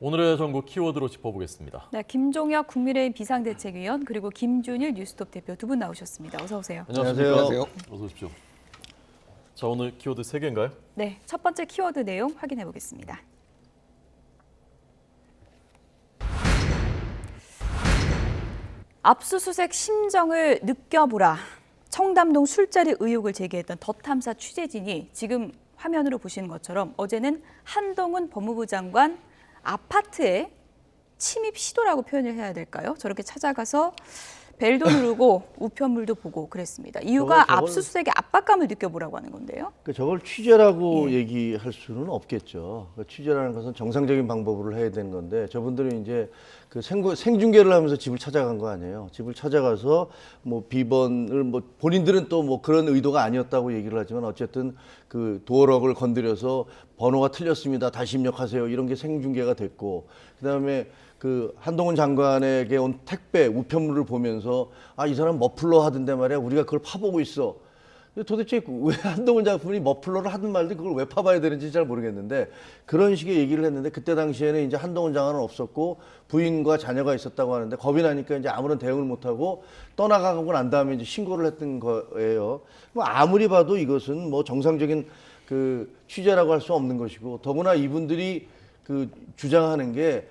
오늘의 정보 키워드로 짚어보겠습니다. 네, 김종혁 국민의힘 비상대책위원 그리고 김준일 뉴스톱 대표 두 분 나오셨습니다. 어서 오세요. 안녕하십니까. 안녕하세요. 어서 오십시오. 자, 오늘 키워드 3개인가요? 네, 첫 번째 키워드 내용 확인해 보겠습니다. 압수수색 심정을 느껴보라. 청담동 술자리 의혹을 제기했던 더 탐사 취재진이 지금 화면으로 보시는 것처럼 어제는 한동훈 법무부 장관 아파트에 침입 시도라고 표현을 해야 될까요? 저렇게 찾아가서 벨도 누르고 우편물도 보고 그랬습니다. 이유가 압수수색의 압박감을 느껴보라고 하는 건데요. 저걸 취재라고 얘기할 수는 없겠죠. 취재라는 것은 정상적인 방법으로 해야 되는 건데 저분들은 이제 그 생중계를 하면서 집을 찾아간 거 아니에요. 집을 찾아가서 뭐 비번을 뭐 본인들은 또 뭐 그런 의도가 아니었다고 얘기를 하지만 어쨌든 그 도어락을 건드려서 번호가 틀렸습니다. 다시 입력하세요. 이런 게 생중계가 됐고 그다음에 그 한동훈 장관에게 온 택배 우편물을 보면서 아, 이 사람 머플러 하던데 말이야. 우리가 그걸 파보고 있어. 도대체 왜 한동훈 장관이 머플러를 하든 말든 그걸 왜 파봐야 되는지 잘 모르겠는데 그런 식의 얘기를 했는데 그때 당시에는 이제 한동훈 장관은 없었고 부인과 자녀가 있었다고 하는데 겁이 나니까 이제 아무런 대응을 못하고 떠나가고 난 다음에 이제 신고를 했던 거예요. 뭐 아무리 봐도 이것은 뭐 정상적인 그 취재라고 할 수 없는 것이고 더구나 이분들이 그 주장하는 게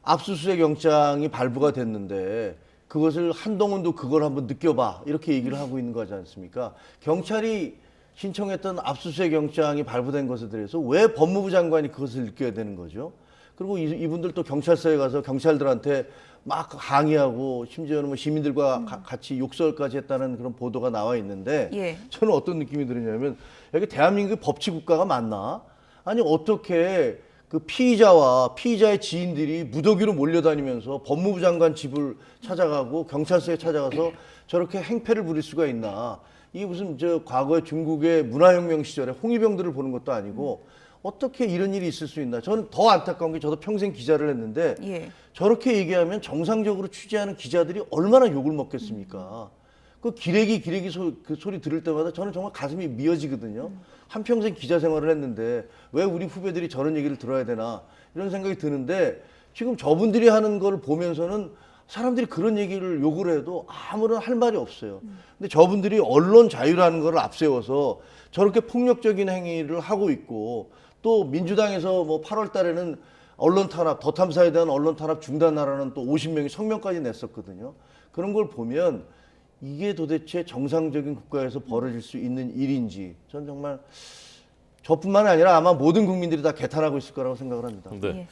압수수색 영장이 발부가 됐는데 그것을 한동훈도 그걸 한번 느껴봐 이렇게 얘기를 하고 있는 거지 않습니까? 경찰이 신청했던 압수수색 영장이 발부된 것에 대해서 왜 법무부 장관이 그것을 느껴야 되는 거죠? 그리고 이분들 또 경찰서에 가서 경찰들한테 막 항의하고 심지어는 뭐 시민들과 같이 욕설까지 했다는 그런 보도가 나와 있는데 저는 어떤 느낌이 드느냐면 여기 대한민국의 법치 국가가 맞나? 아니 어떻게 그 피의자와 피의자의 지인들이 무더기로 몰려다니면서 법무부 장관 집을 찾아가고 경찰서에 찾아가서 저렇게 행패를 부릴 수가 있나. 이게 무슨 저 과거에 중국의 문화혁명 시절에 홍위병들을 보는 것도 아니고 어떻게 이런 일이 있을 수 있나. 저는 더 안타까운 게 저도 평생 기자를 했는데 저렇게 얘기하면 정상적으로 취재하는 기자들이 얼마나 욕을 먹겠습니까. 그 기레기 그 소리 들을 때마다 저는 정말 가슴이 미어지거든요. 한평생 기자 생활을 했는데 왜 우리 후배들이 저런 얘기를 들어야 되나 이런 생각이 드는데 지금 저분들이 하는 걸 보면서는 사람들이 그런 얘기를 욕을 해도 아무런 할 말이 없어요. 근데 저분들이 언론 자유라는 걸 앞세워서 저렇게 폭력적인 행위를 하고 있고 또 민주당에서 뭐 8월 달에는 언론 탄압, 더 탐사에 대한 언론 탄압 중단하라는 또 50명이 성명까지 냈었거든요. 그런 걸 보면 이게 도대체 정상적인 국가에서 벌어질 수 있는 일인지 전 정말 저뿐만 아니라 아마 모든 국민들이 다 개탄하고 있을 거라고 생각을 합니다. 네.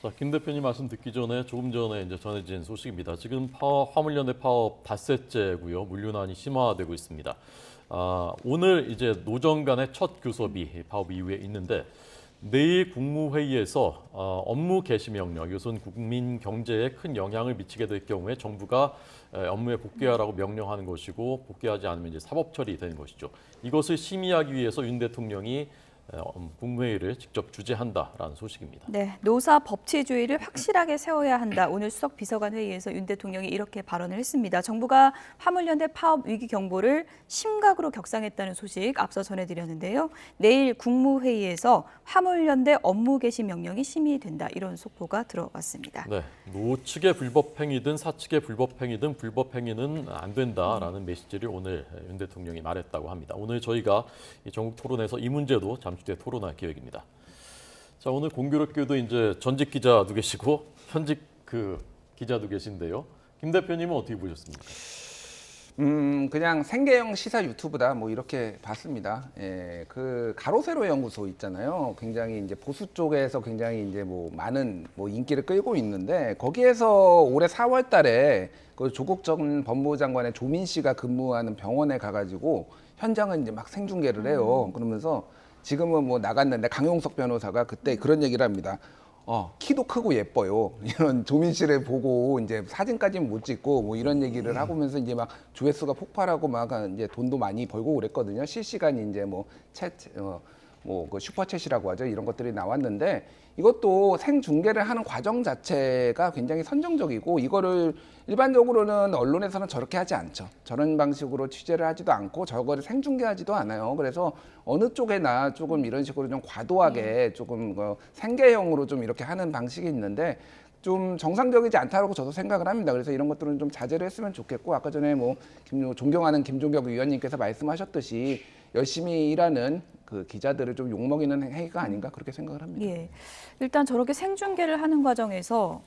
자, 김 대표님 말씀 듣기 전에 조금 전에 이제 전해진 소식입니다. 지금 화물연대 파업 닷새째고요. 물류난이 심화되고 있습니다. 오늘 이제 노정 간의 첫 교섭이 파업 이후에 있는데 내일 국무회의에서 업무 개시 명령, 이것은 국민 경제에 큰 영향을 미치게 될 경우에 정부가 업무에 복귀하라고 명령하는 것이고 복귀하지 않으면 이제 사법 처리되는 것이죠. 이것을 심의하기 위해서 윤 대통령이 국무회의를 직접 주재한다라는 소식입니다. 네, 노사 법치주의를 확실하게 세워야 한다. 오늘 수석 비서관 회의에서 윤 대통령이 이렇게 발언을 했습니다. 정부가 화물연대 파업 위기 경보를 심각으로 격상했다는 소식 앞서 전해드렸는데요. 내일 국무회의에서 화물연대 업무 개시 명령이 심의된다. 이런 속보가 들어왔습니다. 네, 노측의 불법 행위든 사측의 불법 행위든 불법 행위는 안 된다라는 메시지를 오늘 윤 대통령이 말했다고 합니다. 오늘 저희가 전국 토론에서 이 문제도 잠시 뒤에 토론할 계획입니다. 자, 오늘 공교롭게도 이제 전직 기자도 계시고 현직 그 기자도 계신데요. 김 대표님은 어떻게 보셨습니까? 그냥 생계형 시사 유튜브다 뭐 이렇게 봤습니다. 예, 그 가로세로 연구소 있잖아요. 굉장히 이제 보수 쪽에서 굉장히 이제 뭐 많은 뭐 인기를 끌고 있는데 거기에서 올해 4월달에 그 조국 전 법무부 장관의 조민 씨가 근무하는 병원에 가가지고 현장은 이제 막 생중계를 해요. 그러면서 지금은 뭐 나갔는데 강용석 변호사가 그때 그런 얘기를 합니다. 키도 크고 예뻐요. 이런 조민 씨를 보고 이제 사진까지는 못 찍고 뭐 이런 얘기를 하고면서 이제 막 조회수가 폭발하고 막 이제 돈도 많이 벌고 그랬거든요. 실시간 이제 뭐 뭐 그 슈퍼챗이라고 하죠. 이런 것들이 나왔는데 이것도 생중계를 하는 과정 자체가 굉장히 선정적이고 이거를 일반적으로는 언론에서는 저렇게 하지 않죠. 저런 방식으로 취재를 하지도 않고 저거를 생중계하지도 않아요. 그래서 어느 쪽에나 조금 이런 식으로 좀 과도하게 조금 생계형으로 좀 이렇게 하는 방식이 있는데 좀 정상적이지 않다고 저도 생각을 합니다. 그래서 이런 것들은 좀 자제를 했으면 좋겠고 아까 전에 뭐 존경하는 김종격 위원님께서 말씀하셨듯이 열심히 일하는 그 기자들을 좀 욕먹이는 행위가 아닌가 그렇게 생각을 합니다. 예. 일단 저렇게 생중계를 하는 과정에서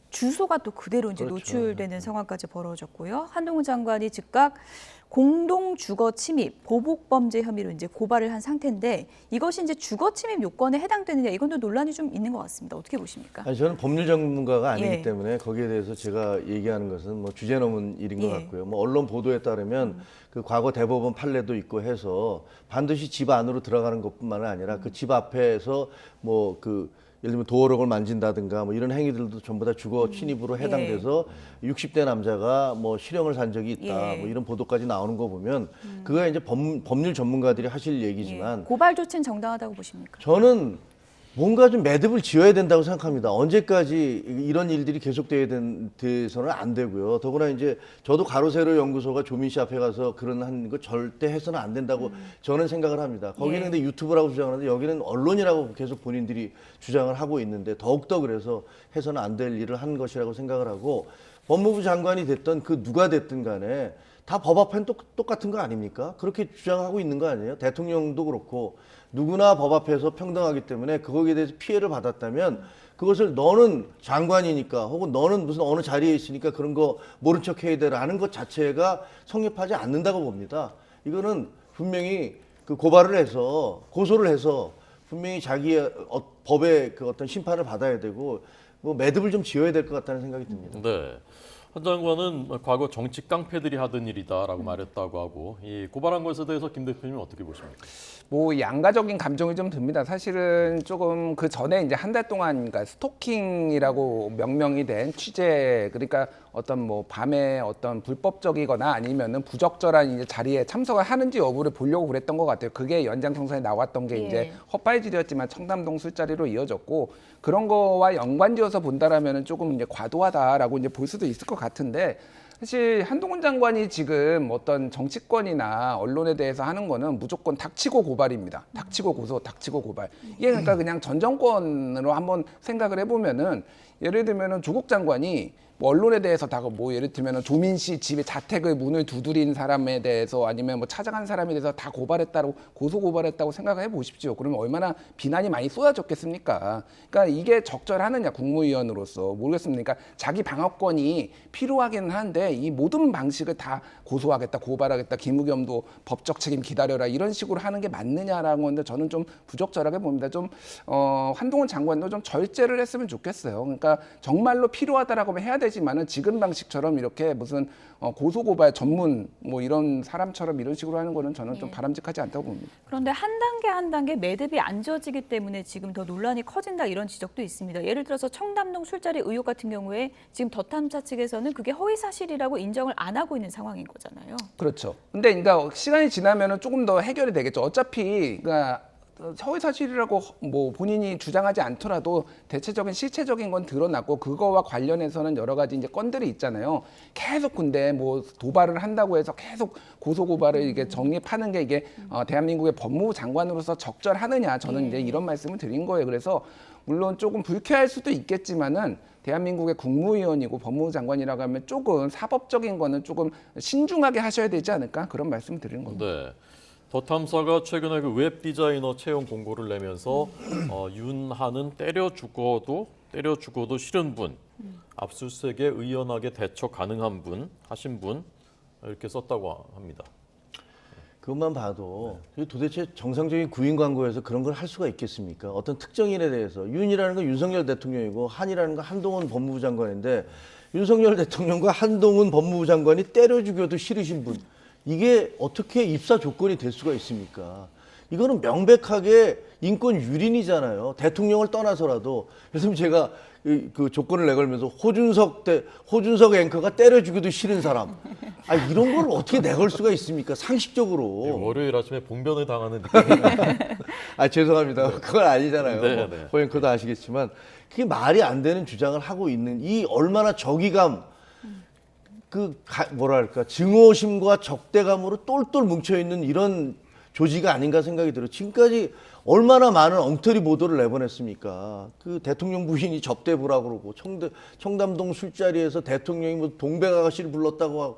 주소가 또 그대로 이제 그렇죠. 노출되는 상황까지 벌어졌고요. 한동훈 장관이 즉각 공동 주거 침입, 보복 범죄 혐의로 이제 고발을 한 상태인데 이것이 이제 주거 침입 요건에 해당되느냐 이건 또 논란이 좀 있는 것 같습니다. 어떻게 보십니까? 아니, 저는 법률 전문가가 아니기 예. 때문에 거기에 대해서 제가 얘기하는 것은 뭐 주제 넘은 일인 것 예. 같고요. 뭐 언론 보도에 따르면 그 과거 대법원 판례도 있고 해서 반드시 집 안으로 들어가는 것뿐만 아니라 그 집 앞에서 뭐 그 예를 들면 도어록을 만진다든가 뭐 이런 행위들도 전부 다 주거 침입으로 해당돼서 60대 남자가 뭐 실형을 산 적이 있다. 예. 뭐 이런 보도까지 나오는 거 보면 그거야 이제 법률 전문가들이 하실 예. 얘기지만 고발 조치는 정당하다고 보십니까? 저는 뭔가 좀 매듭을 지어야 된다고 생각합니다. 언제까지 이런 일들이 계속돼야 돼서는 안 되고요. 더구나 이제 저도 가로세로 연구소가 조민 씨 앞에 가서 그런 한 거 절대 해서는 안 된다고 저는 생각을 합니다. 거기는 예. 근데 유튜브라고 주장하는데 여기는 언론이라고 계속 본인들이 주장을 하고 있는데 더욱더 그래서 해서는 안 될 일을 한 것이라고 생각을 하고 법무부 장관이 됐든 그 누가 됐든 간에 다 법 앞엔 똑같은 거 아닙니까? 그렇게 주장하고 있는 거 아니에요? 대통령도 그렇고 누구나 법 앞에서 평등하기 때문에 거기에 대해서 피해를 받았다면 그것을 너는 장관이니까 혹은 너는 무슨 어느 자리에 있으니까 그런 거 모른 척 해야 되라는 것 자체가 성립하지 않는다고 봅니다. 이거는 분명히 그 고발을 해서 고소를 해서 분명히 자기의 법의 그 어떤 심판을 받아야 되고 뭐 매듭을 좀 지어야 될 것 같다는 생각이 듭니다. 네. 한 장관은 과거 정치 깡패들이 하던 일이다라고 말했다고 하고 이 고발한 것에 대해서 김 대표님은 어떻게 보십니까? 뭐 양가적인 감정이 좀 듭니다. 사실은 조금 그 전에 이제 한 달 동안 그러니까 스토킹이라고 명명이 된 취재 그러니까 어떤 뭐 밤에 어떤 불법적이거나 아니면은 부적절한 이제 자리에 참석을 하는지 여부를 보려고 그랬던 것 같아요. 그게 연장선상에 나왔던 게 예. 이제 헛발질이었지만 청담동 술자리로 이어졌고 그런 거와 연관지어서 본다라면은 조금 이제 과도하다라고 이제 볼 수도 있을 것 같은데 사실 한동훈 장관이 지금 어떤 정치권이나 언론에 대해서 하는 거는 무조건 닥치고 고발입니다. 닥치고 고소, 닥치고 고발. 이게 그러니까 그냥 전 정권으로 한번 생각을 해보면은 예를 들면은 조국 장관이 뭐 언론에 대해서 다 뭐 예를 들면은 조민 씨 집에 자택의 문을 두드린 사람에 대해서 아니면 뭐 찾아간 사람에 대해서 다 고발했다고 고소 고발했다고 생각해 보십시오. 그러면 얼마나 비난이 많이 쏟아졌겠습니까? 그러니까 이게 적절하느냐 국무위원으로서 모르겠습니다. 그러니까 자기 방어권이 필요하기는 한데 이 모든 방식을 다 고소하겠다, 고발하겠다, 김우겸도 법적 책임 기다려라 이런 식으로 하는 게 맞느냐라는 건데 저는 좀 부적절하게 봅니다. 좀 한동훈 장관도 좀 절제를 했으면 좋겠어요. 그러니까 정말로 필요하다라고 하면 해야 되지만은 지금 방식처럼 이렇게 무슨 고소고발 전문 뭐 이런 사람처럼 이런 식으로 하는 거는 저는 좀 바람직하지 않다고 봅니다. 그런데 한 단계 한 단계 매듭이 안 지어지기 때문에 지금 더 논란이 커진다 이런 지적도 있습니다. 예를 들어서 청담동 술자리 의혹 같은 경우에 지금 더 탐사 측에서는 그게 허위 사실이라고 인정을 안 하고 있는 상황인 거잖아요. 그렇죠. 근데 그러니까 시간이 지나면은 조금 더 해결이 되겠죠. 어차피 그러니까 허위 사실이라고 뭐 본인이 주장하지 않더라도 대체적인 실체적인 건 드러났고 그거와 관련해서는 여러 가지 이제 건들이 있잖아요. 계속 근데 뭐 도발을 한다고 해서 계속 고소 고발을 이게 정립하는 게 이게 대한민국의 법무부 장관으로서 적절하느냐 저는 이제 이런 말씀을 드린 거예요. 그래서 물론 조금 불쾌할 수도 있겠지만은 대한민국의 국무위원이고 법무부 장관이라고 하면 조금 사법적인 거는 조금 신중하게 하셔야 되지 않을까 그런 말씀을 드리는 겁니다. 네. 더 탐사가 최근에 그 웹 디자이너 채용 공고를 내면서 윤하는 때려 죽어도 싫은 분, 압수수색에 의연하게 대처 가능한 분, 하신 분 이렇게 썼다고 합니다. 그것만 봐도 도대체 정상적인 구인 광고에서 그런 걸 할 수가 있겠습니까? 어떤 특정인에 대해서 윤이라는 건 윤석열 대통령이고 한이라는 건 한동훈 법무부 장관인데 윤석열 대통령과 한동훈 법무부 장관이 때려 죽여도 싫으신 분 이게 어떻게 입사 조건이 될 수가 있습니까? 이거는 명백하게 인권 유린이잖아요. 대통령을 떠나서라도. 그래서 제가 그 조건을 내걸면서 호준석 앵커가 때려 죽여도 싫은 사람. 아, 이런 걸 어떻게 내걸 수가 있습니까? 상식적으로. 월요일 아침에 봉변을 당하는 느낌이 아, 죄송합니다. 그건 아니잖아요. 네, 뭐, 네. 호 앵커도 아시겠지만 그게 말이 안 되는 주장을 하고 있는 이 얼마나 적의감, 뭐랄까, 증오심과 적대감으로 똘똘 뭉쳐있는 이런 조지가 아닌가 생각이 들어요. 지금까지 얼마나 많은 엉터리 보도를 내보냈습니까? 그 대통령 부인이 접대부라고 그러고 청담동 술자리에서 대통령이 뭐 동백아가씨를 불렀다고 하고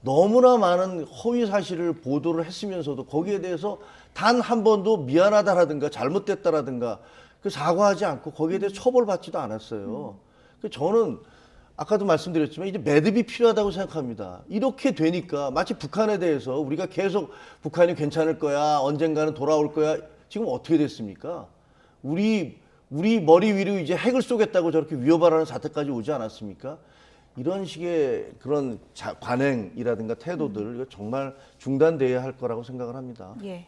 너무나 많은 허위 사실을 보도를 했으면서도 거기에 대해서 단 한 번도 미안하다라든가 잘못됐다라든가 그 사과하지 않고 거기에 대해서 처벌받지도 않았어요. 그 저는 아까도 말씀드렸지만 이제 매듭이 필요하다고 생각합니다. 이렇게 되니까 마치 북한에 대해서 우리가 계속 북한이 괜찮을 거야, 언젠가는 돌아올 거야. 지금 어떻게 됐습니까? 우리 머리 위로 이제 핵을 쏘겠다고 저렇게 위협하라는 사태까지 오지 않았습니까? 이런 식의 그런 관행이라든가 태도들 이거 정말 중단돼야 할 거라고 생각을 합니다. 예.